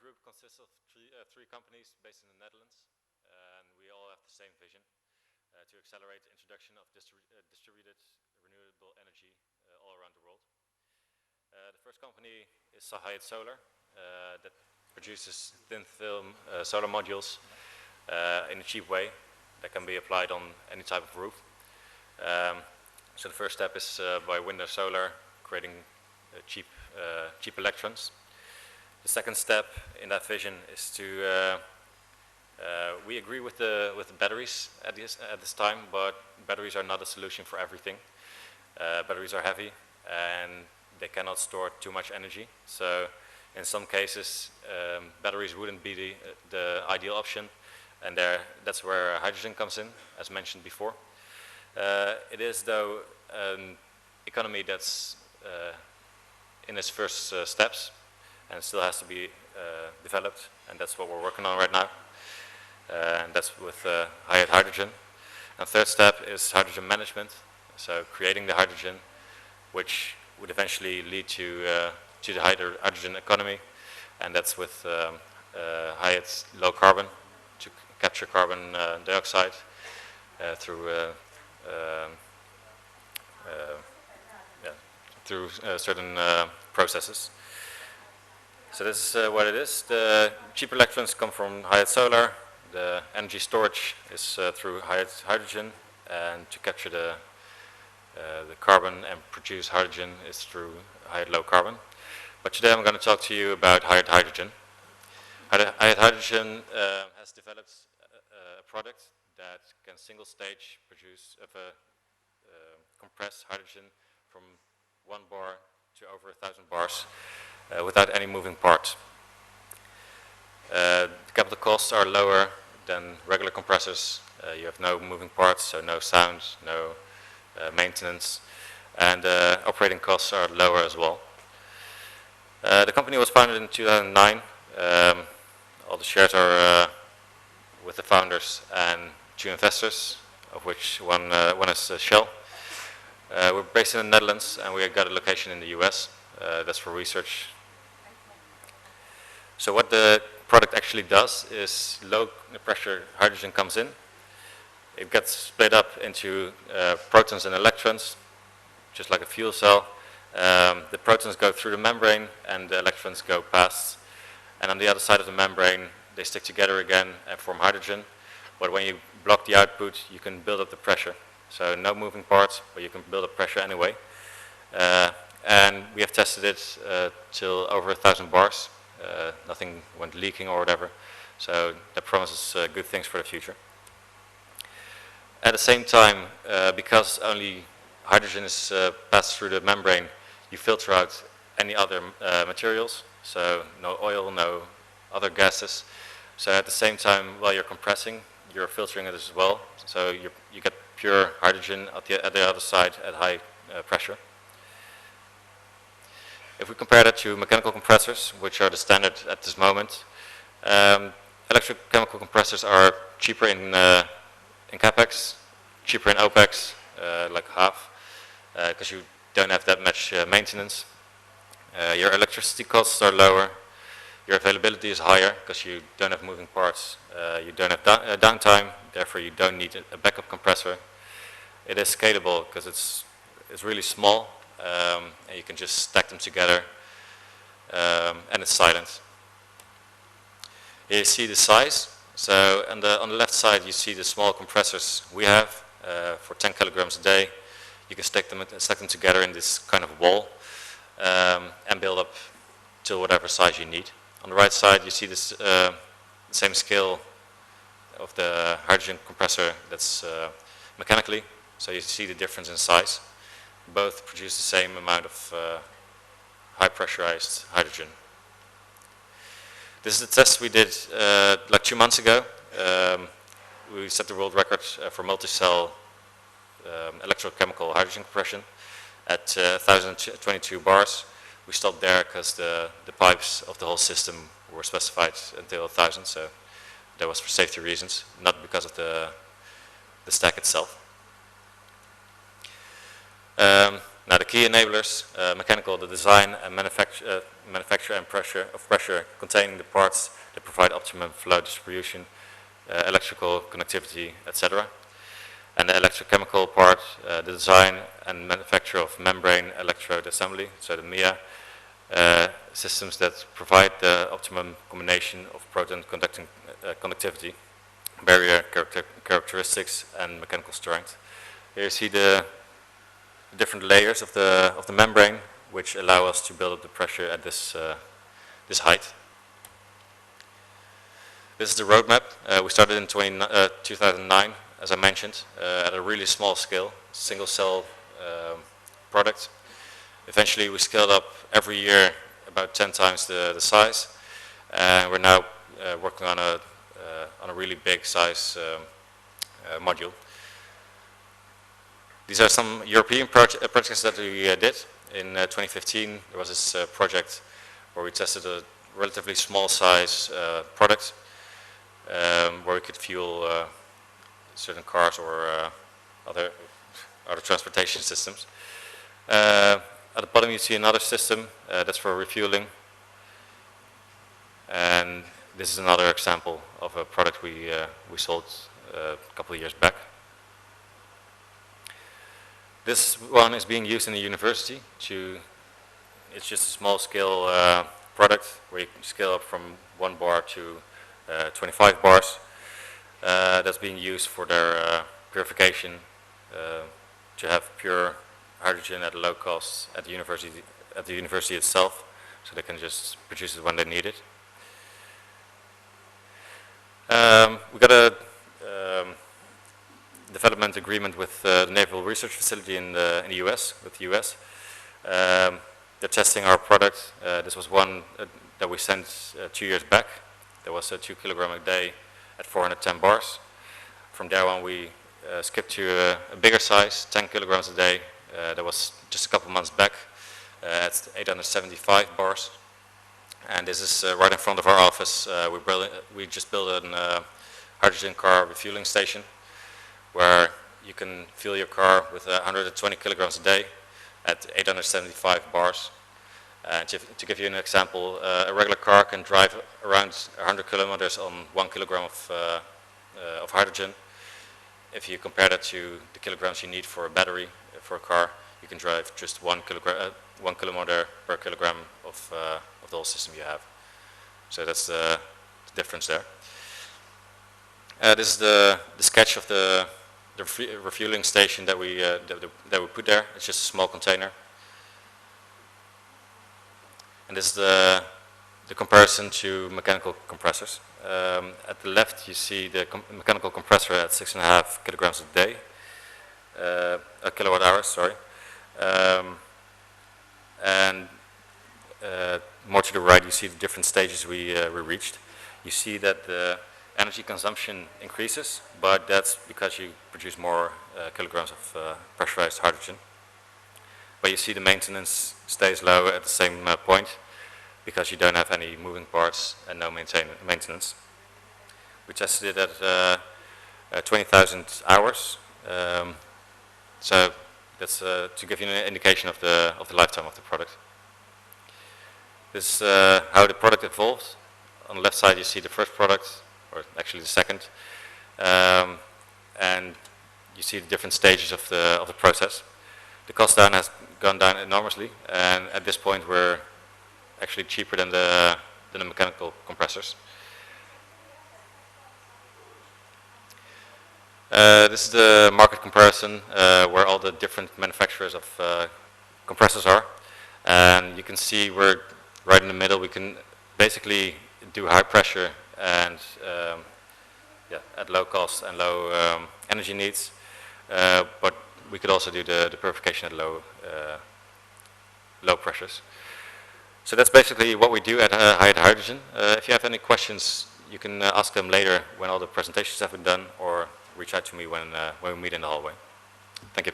group consists of three companies based in the Netherlands, and we all have the same vision to accelerate the introduction of distributed renewable energy all around the world. The first company is HyET Solar that produces thin film solar modules in a cheap way that can be applied on any type of roof. So the first step is by wind or solar, creating cheap electrons. The second step in that vision is to we agree with the batteries at this time, but batteries are not a solution for everything. Batteries are heavy and they cannot store too much energy. So in some cases, batteries wouldn't be the ideal option, and that's where hydrogen comes in, as mentioned before. It is, though, an economy that's in its first steps, and it still has to be developed, and that's what we're working on right now. And that's with HyET Hydrogen. And third step is hydrogen management, so creating the hydrogen, which would eventually lead to the hydrogen economy, and that's with HyET low carbon, to capture carbon dioxide through certain processes. So this is what it is. The cheap electrons come from HyET Solar. The energy storage is through HyET Hydrogen, and to capture the carbon and produce hydrogen is through HyET Low Carbon. But today I'm going to talk to you about HyET Hydrogen. HyET Hydrogen has developed a product that can single stage produce compress hydrogen from 1 bar to over 1,000 bars without any moving parts. The capital costs are lower than regular compressors. You have no moving parts, so no sound, no maintenance, and operating costs are lower as well. The company was founded in 2009. All the shares are with the founders and 2 investors, of which one is Shell. We're based in the Netherlands, and we got a location in the US. That's for research. So what the product actually does is low pressure hydrogen comes in. It gets split up into protons and electrons, just like a fuel cell. The protons go through the membrane and the electrons go past. And on the other side of the membrane, they stick together again and form hydrogen. But when you block the output, you can build up the pressure. So no moving parts, but you can build up pressure anyway. And we have tested it till over 1,000 bars. Nothing went leaking or whatever. So that promises good things for the future. At the same time, because only hydrogen is passed through the membrane, you filter out any other materials. So no oil, no other gases. So at the same time, while you're compressing, you're filtering it as well. So you get pure hydrogen at the other side at high pressure. If we compare that to mechanical compressors, which are the standard at this moment, electrochemical compressors are cheaper in capex, cheaper in opex, like half, because you don't have that much maintenance. Your electricity costs are lower. Your availability is higher because you don't have moving parts. You don't have downtime, therefore you don't need a backup compressor. It is scalable because it's really small, and you can just stack them together, and it's silent. Here you see the size. So on the left side you see the small compressors we have for 10 kilograms a day. You can stack them together in this kind of wall and build up to whatever size you need. On the right side you see this same scale of the hydrogen compressor that's mechanically. So you see the difference in size. Both produce the same amount of high pressurized hydrogen. This is a test we did like 2 months ago. We set the world record for multi-cell electrochemical hydrogen compression at 1,022 bars. We stopped there because the pipes of the whole system were specified until 1,000, so that was for safety reasons, not because of the stack itself. Now the key enablers, mechanical, the design and manufacture and pressure containing the parts that provide optimum flow distribution, electrical connectivity, etc. And the electrochemical part, the design and manufacture of membrane electrode assembly, so the MIA, systems that provide the optimum combination of proton conducting conductivity, barrier characteristics, and mechanical strength. Here you see the different layers of the membrane, which allow us to build up the pressure at this height. This is the roadmap. We started in 2009, as I mentioned, at a really small scale, single cell product. Eventually we scaled up every year about 10 times the size, and we're now working on a really big size module. These are some European projects that we did. In 2015 there was this project where we tested a relatively small size product where we could fuel certain cars or other transportation systems. At the bottom you see another system that's for refueling, and this is another example of a product we sold a couple of years back. This one is being used in the university it's just a small scale product where you can scale up from 1 bar to 25 bars. That's being used for their purification to have pure hydrogen at a low cost at the university itself, so they can just produce it when they need it. We got a development agreement with the Naval Research Facility in the US, with the US. They're testing our product. This was one that we sent 2 years back. There was a 2 kilogram a day at 410 bars. From there on we skipped to a bigger size, 10 kilograms a day. That was just a couple months back at 875 bars. And this is right in front of our office. We just built a hydrogen car refueling station where you can fuel your car with 120 kilograms a day at 875 bars. To give you an example, a regular car can drive around 100 kilometers on 1 kilogram of hydrogen. If you compare that to the kilograms you need for a battery for a car, you can drive just 1 kilometer per kilogram of the whole system you have. So that's the difference there. This is the sketch of the refueling station that we put there. It's just a small container. And this is the comparison to mechanical compressors. At the left you see the mechanical compressor at 6.5 kilograms a day, kilowatt hours, sorry. And more to the right you see the different stages we reached. You see that the energy consumption increases, but that's because you produce more kilograms of pressurized hydrogen. But you see the maintenance stays low at the same point because you don't have any moving parts and no maintenance. We tested it at 20,000 hours. So that's to give you an indication of the lifetime of the product. This is how the product evolved. On the left side you see the first product, or actually the second, and you see the different stages of the process. The cost down has gone down enormously, and at this point we're actually cheaper than the mechanical compressors. This is the market comparison where all the different manufacturers of compressors are, and you can see we're right in the middle. We can basically do high pressure and at low cost and low energy needs, but we could also do the purification at low pressures. So that's basically what we do at HyET Hydrogen. If you have any questions, you can ask them later when all the presentations have been done, or reach out to me when we meet in the hallway. Thank you.